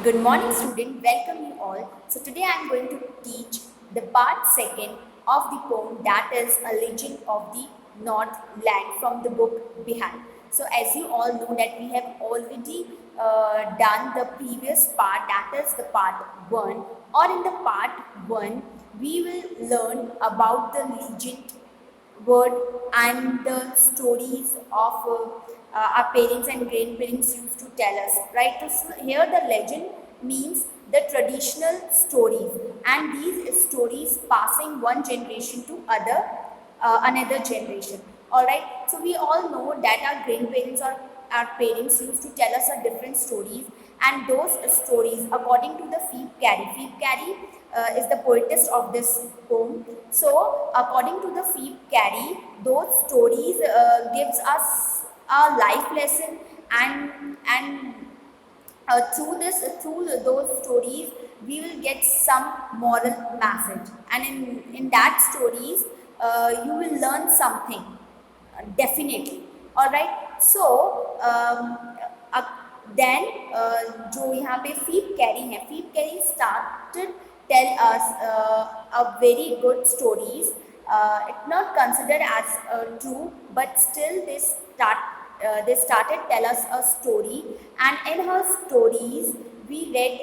Good morning student, welcome you all. So today I am going to teach the part second of the poem that is a legend of the Northland from the book Behind. So as you all know that we have already done the previous part, that is the part 1, or in the part 1 we will learn about the legend word and the stories of our parents and grandparents used to tell us, right? So here the legend means the traditional stories, and these stories passing one generation to another generation. All right. So we all know that our grandparents or our parents used to tell us a different stories, and those stories, according to the Phoebe Carey is the poetess of this poem. So, according to the Phoebe Carey, those stories gives us a life lesson, and through those stories we will get some moral message, and in that stories you will learn something definitely. All right. So uh, then जो यहाँ पे फीप carry started tell us a very good stories. It's not considered as true, but still they started tell us a story, and in her stories we read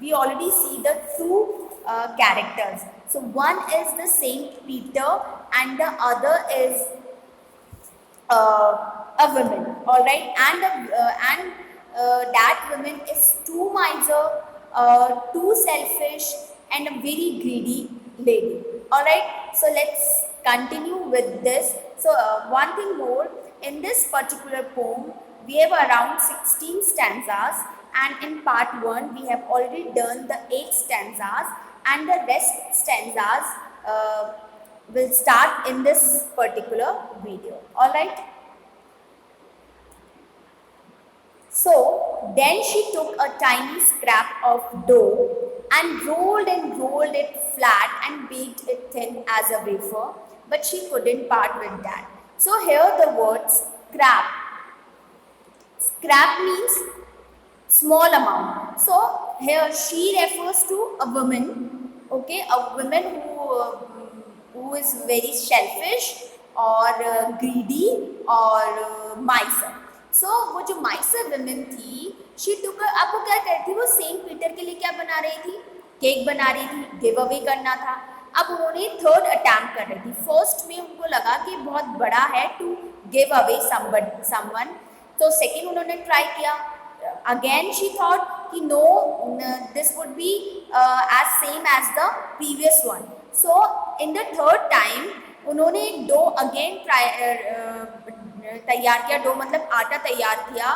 we already see the two characters. So one is the Saint Peter, and the other is a woman. All right. And that woman is too miser, too selfish, and a very greedy lady. All right. So let's continue with this. So one thing more, in this particular poem we have around 16 stanzas, and in part 1 we have already done the 8 stanzas, and the rest stanzas will start in this particular video. All right. So then she took a tiny scrap of dough and rolled it flat and baked it thin as a wafer, but she couldn't part with that. So here the word scrap. Scrap means small amount. So here she refers to a woman, okay, a woman who is very selfish or greedy or miser. So वो जो Mysore women थी, she took, अब वो क्या करती थी, वो Saint Peter के लिए क्या बना रही थी, केक बना रही थी, गिव अवे करना था. अब उन्होंने थर्ड अटैम्प्ट कर रही थी. फर्स्ट में उनको लगा कि बहुत बड़ा है टू गिव अवे समवन, तो सेकेंड उन्होंने ट्राई किया. Again she thought कि no, this would be as same as the previous one. So in the third time उन्होंने डो अगेन तैयार किया. डो मतलब आटा तैयार किया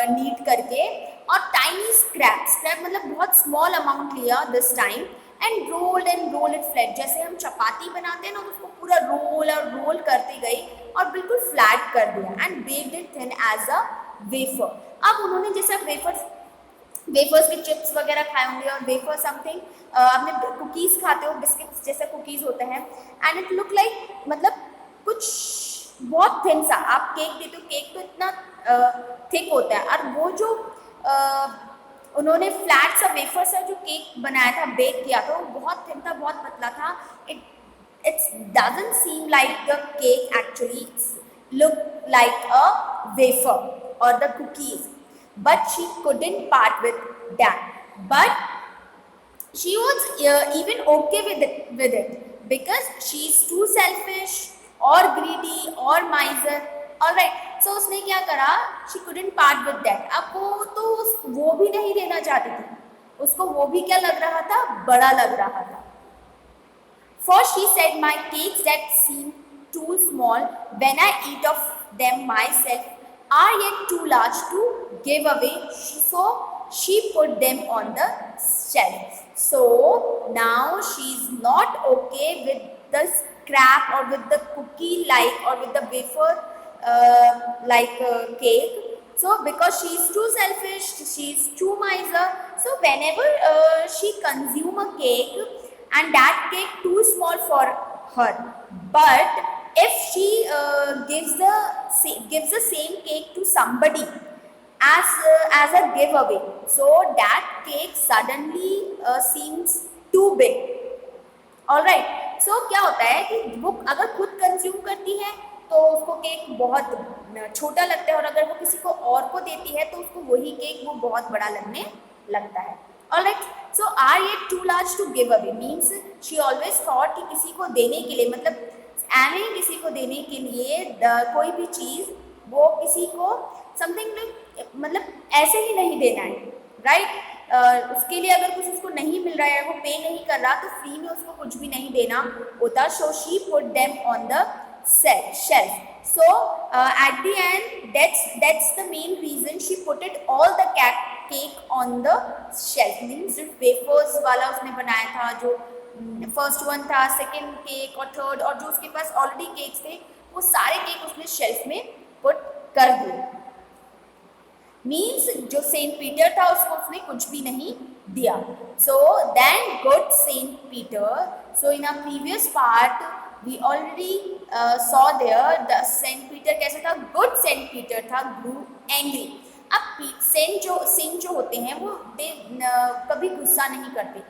नीट करके, और टाइनी स्क्रैप मतलब बहुत स्मॉल अमाउंट लिया this time, and roll it flat. जैसे हम चपाती बनाते हैं ना, तो उसको पूरा रोल करते गई और बिल्कुल फ्लैट कर दिया, and baked it thin as a wafer. अब उन्होंने जैसे वेफर्स के चिप्स वगैरह खाए होंगे, और वेफर समथिंग आपने कुकीज़ खाते हो, बिस्किट्स जैसे कुकीज़ होते हैं, एंड इट लुक लाइक मतलब कुछ बहुत थिन सा. आप केक देते हो, केक तो इतना थिक होता है, और वो जो उन्होंने फ्लैट सा वेफर सा जो केक बनाया था, बेक किया था, वो बहुत थिन था, बहुत पतला था. It doesn't seem like the cake actually look like a wafer or the cookies, but she couldn't part with that. But she was even okay with it because she's too selfish or greedy or miser. Alright, so उसने क्या करा, she couldn't part with that. अब वो भी नहीं देना चाहती थी, उसको वो भी क्या लग रहा था, बड़ा लग रहा था. For she said, my cakes that seem too small when I eat of them myself are yet too large to give away. So she put them on the shelf. So now she's not okay with the scrap or with the cookie like or with the wafer cake. So because she's too selfish, she's too miser. So whenever she consume a cake, and that cake too small for her, but if she gives the same cake to somebody, as a giveaway. So that cake suddenly seems too big. Alright, so क्या होता है कि वो अगर खुद consume करती है तो उसको केक बहुत छोटा लगता है, और अगर वो किसी को और को देती है तो उसको वही केक वो बहुत बड़ा लगने लगता है. ऑलराइट, सो आर ये too large to give away means she always thought कि किसी को देने के लिए, मतलब एनी किसी को देने के लिए कोई भी चीज़ वो किसी को समथिंग मतलब ऐसे ही नहीं देना है, राइट. उसके लिए अगर कुछ उसको नहीं मिल रहा है, वो पे नहीं कर रहा, तो फ्री में उसको कुछ भी नहीं देना होता. So she put them on the shelf. So at the end, that's the main reason she put it all the cake on the shelf. Means सिर्फ वेफर्स वाला उसने बनाया था, जो फर्स्ट वन था, सेकेंड केक और थर्ड, और जो उसके पास ऑलरेडी केक्स थे वो सारे केक उसने शेल्फ में पुट कर दिए. मीन्स जो सेंट पीटर था उसको उसने कुछ भी नहीं दिया. So then good Saint Peter. So in a previous part we already saw there the Saint Peter कैसा था. Good Saint Peter था grew angry. अब सेंट जो होते हैं वो कभी गुस्सा नहीं करते,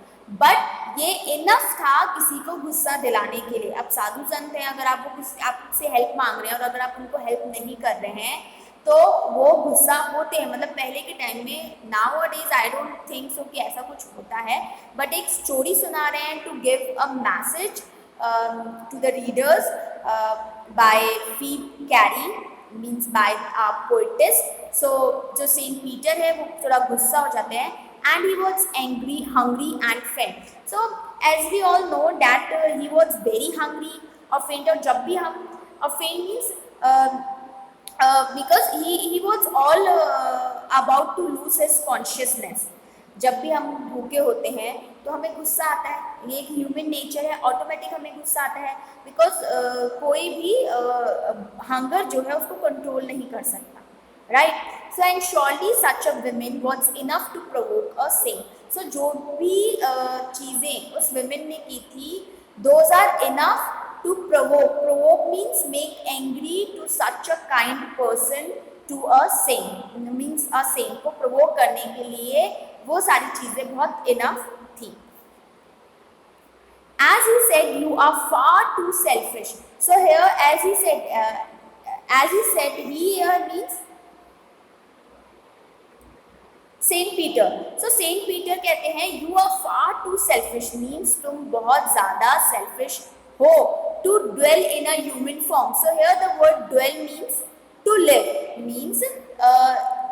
बट ये इनफ था किसी को गुस्सा दिलाने के लिए. अब साधु संत हैं, अगर आपसे हेल्प मांग रहे हैं और अगर आप उनको हेल्प नहीं कर रहे हैं तो वो गुस्सा होते हैं. मतलब पहले के टाइम में, now a days I don't think so कि ऐसा कुछ होता है, बट एक स्टोरी सुना रहे हैं to give a message to the readers by Phoebe Carey, means by a poetess. So जो सेंट पीटर है वो थोड़ा गुस्सा हो जाते हैं, and he was angry, hungry and faint. So as we all know that he was very hungry or faint. और जब भी हम faint means because he was all about to lose his consciousness. जब भी हम भूखे होते हैं तो हमें गुस्सा आता है, ये एक ह्यूमन नेचर है, ऑटोमेटिक हमें गुस्सा आता है, बिकॉज कोई भी हंगर जो है उसको कंट्रोल नहीं कर सकता, right. So and surely such a woman was enough to provoke a saint. So जो भी चीज़ें उस वुमेन ने की थी, those are enough to provoke means make angry to such a kind person to a saint. Means a saint को provoke करने के लिए वो सारी चीज़ें बहुत इनफ थी. As he said, you are far too selfish. So here, as he said, he here means Saint Peter. So Saint Peter कहते हैं you are far too selfish means तुम बहुत ज़्यादा selfish हो. To dwell in a human form. So here the word dwell means to live, means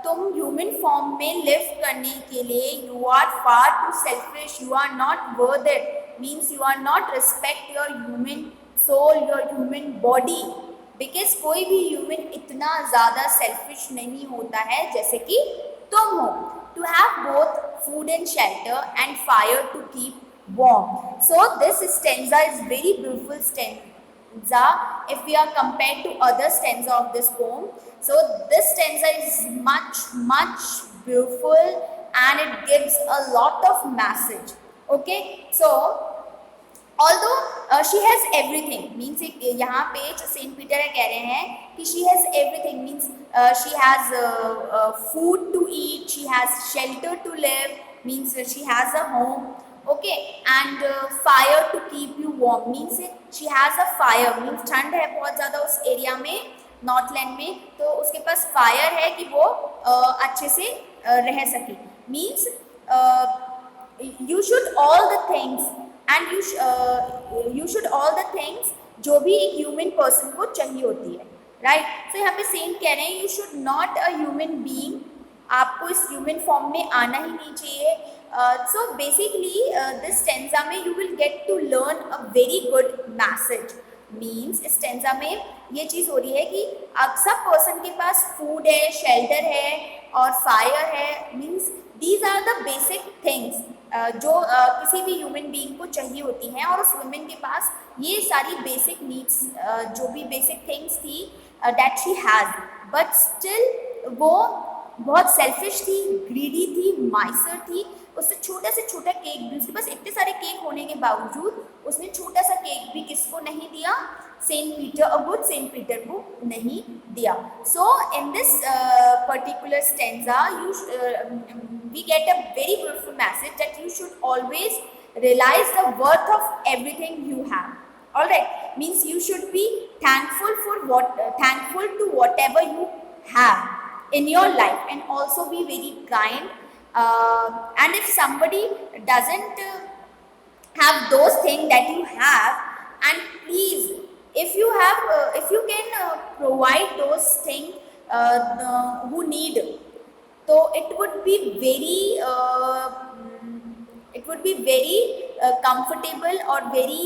तुम human form में live करने के लिए you are far too selfish, you are not worth it, means you are not respect your human soul, your human body, because कोई भी human इतना ज़्यादा selfish नहीं होता है जैसे कि तुम हो. To have both food and shelter and fire to keep warm. So this stanza is very beautiful stanza if we are compared to other stanza of this poem. So this stanza is much beautiful and it gives a lot of message. Okay, so although she has everything means यहाँ पे जो Saint Peter है कह रहे हैं कि she has everything means she has food to eat, she has shelter to live means she has a home. Okay, and fire to keep you warm means she has a fire means ठंड है बहुत ज़्यादा उस area में, Northland में, तो उसके पास fire है कि वो अच्छे से रह सके. Means you should all the things and you should all the things जो भी एक ह्यूमन पर्सन को चाहिए होती है, राइट. सो यहाँ पे सेंट कह रहे हैं you should not a human being, आपको इस ह्यूमन फॉर्म में आना ही नहीं चाहिए. So basically this stanza में you will get to learn a very good message. Means इस stanza में ये चीज़ हो रही है कि अब सब पर्सन के पास फूड है, शेल्टर है और फायर है. Means these are the basic things जो किसी भी ह्यूमन बीइंग को चाहिए होती हैं, और उस वुमेन के पास ये सारी बेसिक नीड्स जो भी बेसिक थिंग्स थी that she has, but still वो बहुत सेल्फिश थी, ग्रीडी थी, माइसर थी। उससे छोटा से छोटा केक भी, उसके पास इतने सारे केक होने के बावजूद उसने छोटा सा केक भी किसको नहीं दिया, saint Peter, a good Saint Peter को नहीं दिया। So in this particular stanza we get a very beautiful message that you should always realize the worth of everything you have. All right, means you should be thankful for thankful to whatever you have in your life, and also be very kind. And if somebody doesn't have those things that you have, and please, if you have if you can provide those things who need, so it would be very comfortable or very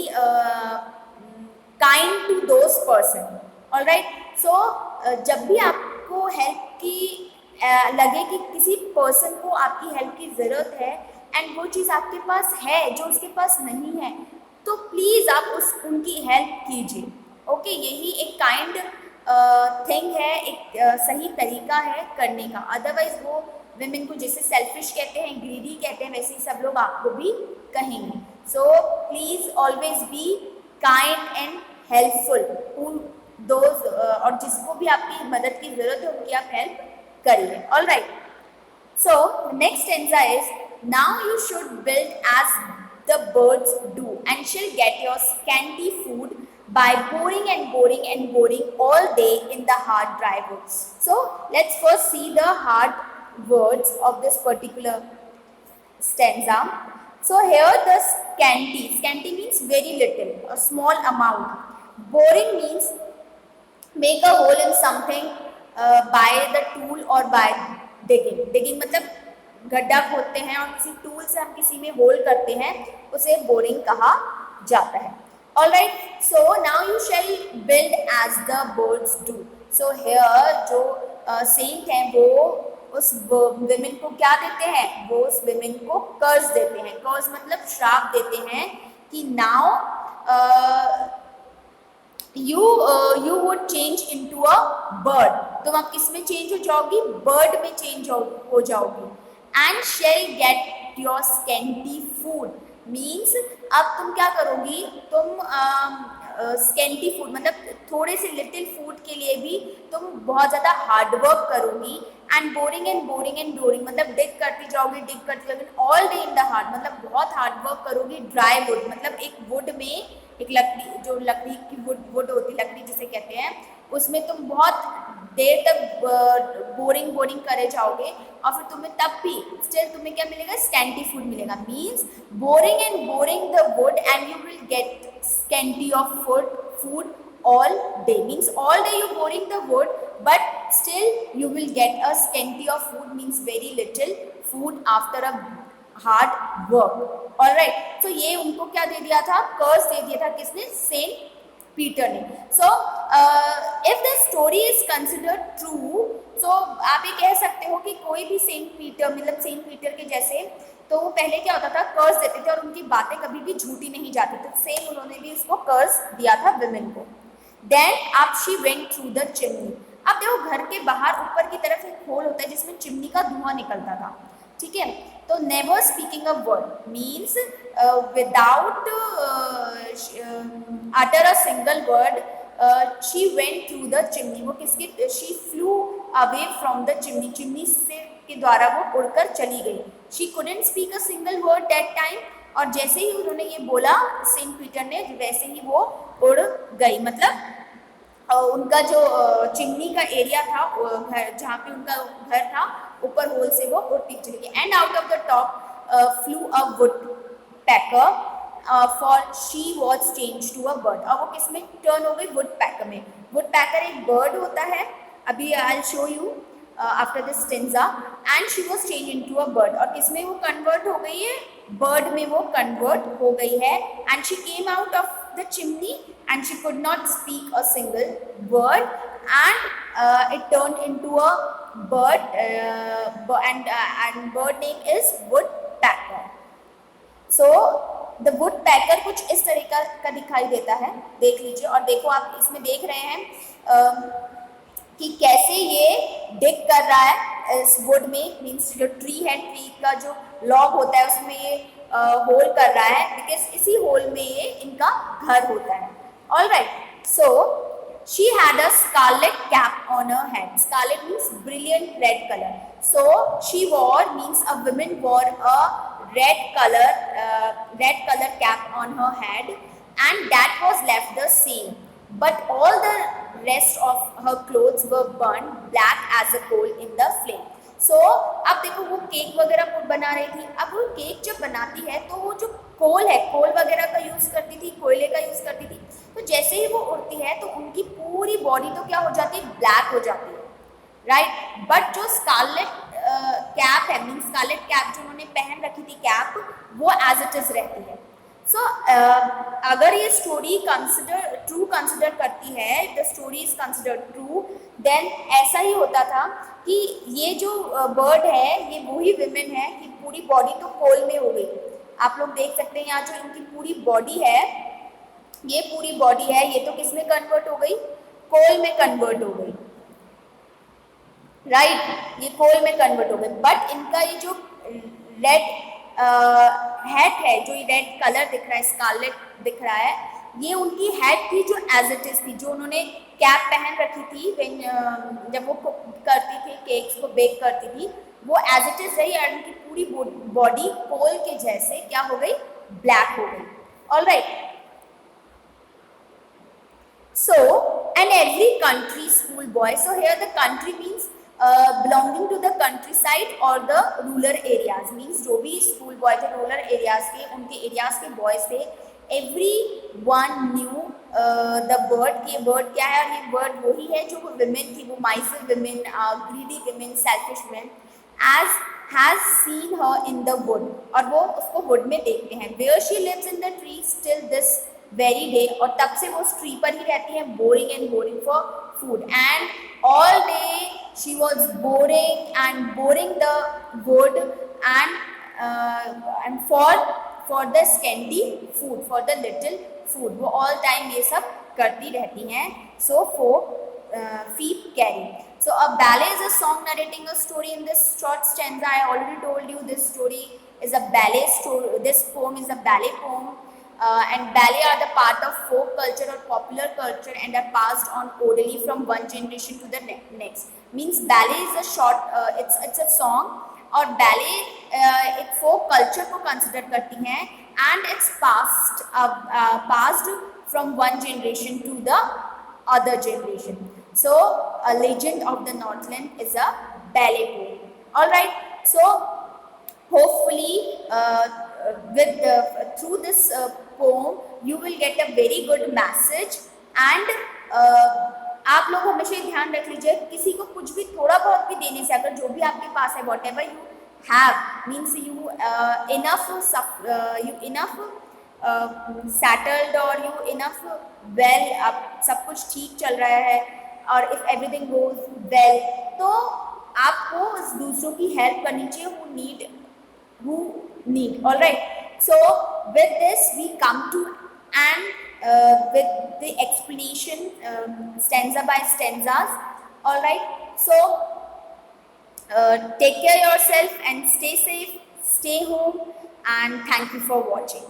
kind to those person. all right, so जब भी आपको help की लगे कि किसी person को आपकी help की ज़रूरत है एंड वो चीज़ आपके पास है जो उसके पास नहीं है, तो प्लीज़ आप उनकी हेल्प कीजिए। ओके, यही एक काइंड थिंग है, एक सही तरीका है करने का। अदरवाइज वो विमेन को जैसे सेल्फिश कहते हैं, ग्रीडी कहते हैं, वैसे ही सब लोग आपको भी कहेंगे। So please always be kind and helpful those, और जिसको भी आपकी मदद की ज़रूरत है उनकी आप हेल्प करिए। All right, so next stanza is, now you should build as the birds do and shall get your scanty food by boring and boring and boring all day in the hard dry woods. So let's first see the hard words of this particular stanza. So here the scanty means very little, a small amount. Boring means make a hole in something by the tool or by digging मतलब गड्ढा खोदते हैं और किसी tool से हम किसी में होल करते हैं, उसे बोरिंग कहा जाता है। All right, so now you shall build as the birds do. So here जो सेंट हैं वो उस विमेन को क्या देते हैं, वो उस विमेन को कर्ज देते हैं। कर्ज मतलब श्राप देते हैं कि now you would change into a bird, तुम अब किस में चेंज हो जाओगी, बर्ड में चेंज हो जाओगी। and shall get your scanty food means अब तुम क्या करोगी, तुम स्कैंटी फूड मतलब थोड़े से लिटिल फूड के लिए भी तुम बहुत ज़्यादा हार्डवर्क करोगी। एंड बोरिंग मतलब डिग करती जाओगी all day in the hard, मतलब बहुत हार्डवर्क करोगी। ड्राई वुड मतलब एक वुड में, एक लकड़ी, जो लकड़ी की वुड होती है, लकड़ी जिसे कहते हैं, उसमें तुम बहुत देर तक बोरिंग करे जाओगे और फिर तुम्हें तब भी स्टिल तुम्हें क्या मिलेगा, स्कैंटी फूड मिलेगा। Means boring the wood and you will get scanty of food all day, means all day you boring the wood but still you will get a scanty of food, means very little food after a hard work. all right, so ये उनको क्या दे दिया था, कर्ज दे दिया था, किसने, Saint Peter ने। so if the story is considered true, so आप ये कह सकते हो कि कोई भी सेंट पीटर मतलब सेंट पीटर के जैसे, तो वो पहले क्या होता था, कर्ज देते थे और उनकी बातें कभी भी झूठी नहीं जाती थी। सेम उन्होंने भी उसको कर्ज दिया था विमेन को। देन अब she went through the chimney. अब देखो घर के बाहर ऊपर की तरफ एक होल होता है जिसमें चिमनी का धुआं निकलता था, ठीक है। तो never speaking a word means without utter a single word she went through the chimney. वो किसके, she flu away from the chimney, chimney से के द्वारा वो उड़कर चली गई। She couldn't speak a single word that time, और जैसे ही उन्होंने ये बोला सेंट पीटर ने, वैसे ही वो उड़ गई। मतलब उनका जो चिमनी का एरिया था, घर जहाँ पे उनका घर था, ऊपर होल से वो उड़ती चली गई। And out of the top flew a woodpecker for she was change to a bird. और वो किस में टर्न हो गई, वुड पैकर में। वुड पैकर एक बर्ड होता है, अभी I will show you after this stanza. And she was change into a bird, और किस में वो कन्वर्ट हो गई है, बर्ड में वो कन्वर्ट हो गई है। And she came out of the chimney and she could not speak a single word and it turn into a bird and bird name is woodpecker. So the woodpecker कुछ इस तरीका का दिखाई देता है, देख लीजिए। और देखो आप इसमें देख रहे हैं कि कैसे ये डिग कर रहा है इस वुड में, मीन्स जो ट्री है, ट्री का जो लॉग होता है उसमें ये होल कर रहा है, बिकॉज इसी होल में ये इनका घर होता है. All right, so she had a scarlet cap on her head. Scarlet means brilliant red color. So she wore, means a woman wore a red color cap on her head, and that was left the same. But all the rest of her clothes were burned black as a coal in the flame. So अब देखो वो cake वगैरह बना रही थी. अब वो cake जब बनाती है तो वो जो कोल है, कोल वगैरह का यूज करती थी, कोयले का यूज करती थी. तो जैसे ही वो उड़ती है तो उनकी पूरी बॉडी तो क्या हो जाती है, ब्लैक हो जाती है, राइट. बट जो स्कारलेट कैप है, मीन स्कारलेट कैप जो उन्होंने पहन रखी थी कैप, वो एज इट इज रहती है. सो अगर ये स्टोरी कंसिडर करती है, the story is consider true, then ऐसा ही होता था कि ये जो बर्ड है ये वही विमेन है कि पूरी बॉडी तो कोल में हो गई. आप लोग देख सकते हैं यहाँ जो इनकी पूरी बॉडी है, ये पूरी बॉडी है, ये तो किस में कन्वर्ट हो गई, कोल में कन्वर्ट हो गई, राइट. ये कोल में कन्वर्ट हो गई. बट इनका ये जो रेड हेड है, जो ये रेड कलर दिख रहा है, स्कारलेट दिख रहा है, ये उनकी हेड थी जो एज इट इज थी, जो उन्होंने कैप पहन रखी थी जब वो कुक करती थी, केक्स को बेक करती थी, वो एज इट इज रही, और उनकी पूरी बॉडी कोल के जैसे क्या हो गई, ब्लैक हो गई. All right. So, and every country school boy, so here the country means belonging to the countryside or the rural areas, means जो भी school boy थे rural areas के, उनके areas के boys थे, everyone knew the bird, कि bird क्या है, और ये bird वही है जो वो women थी, वो miser women, greedy women, selfish women, as has seen her in the wood, और वो उसको wood में देखते हैं. Where she lives in the tree still this very day, और तब से वो उस ट्री पर ही रहती है, boring and boring for food, and all day she was boring the wood and for the scanty food, for the little food, वो all time ये सब करती रहती हैं. So for feet carry. So a ballet is a song narrating a story. In this short stanza I already told you this story is a ballet story, this poem is a ballet poem. And ballet are the part of folk culture or popular culture and are passed on orally from one generation to the next. Means ballet is a short, it's a song, और ballet एक folk culture को consider करती हैं, and it's passed from one generation to the other generation. So a legend of the Northland is a ballet poem. All right. So hopefully through this poem you will get a very good message, and आप लोग हमेशा ही ध्यान रख लीजिए, किसी को कुछ भी थोड़ा बहुत भी देने से, अगर जो भी आपके पास है, whatever you have, means you enough settled or you enough well, आप सब कुछ ठीक चल रहा है, और if everything goes well, तो आपको दूसरों की हेल्प करनी चाहिए, who need. All right. So with this we come to and with the explanation stanza by stanzas. All right. So take care yourself and stay safe, stay home, and thank you for watching.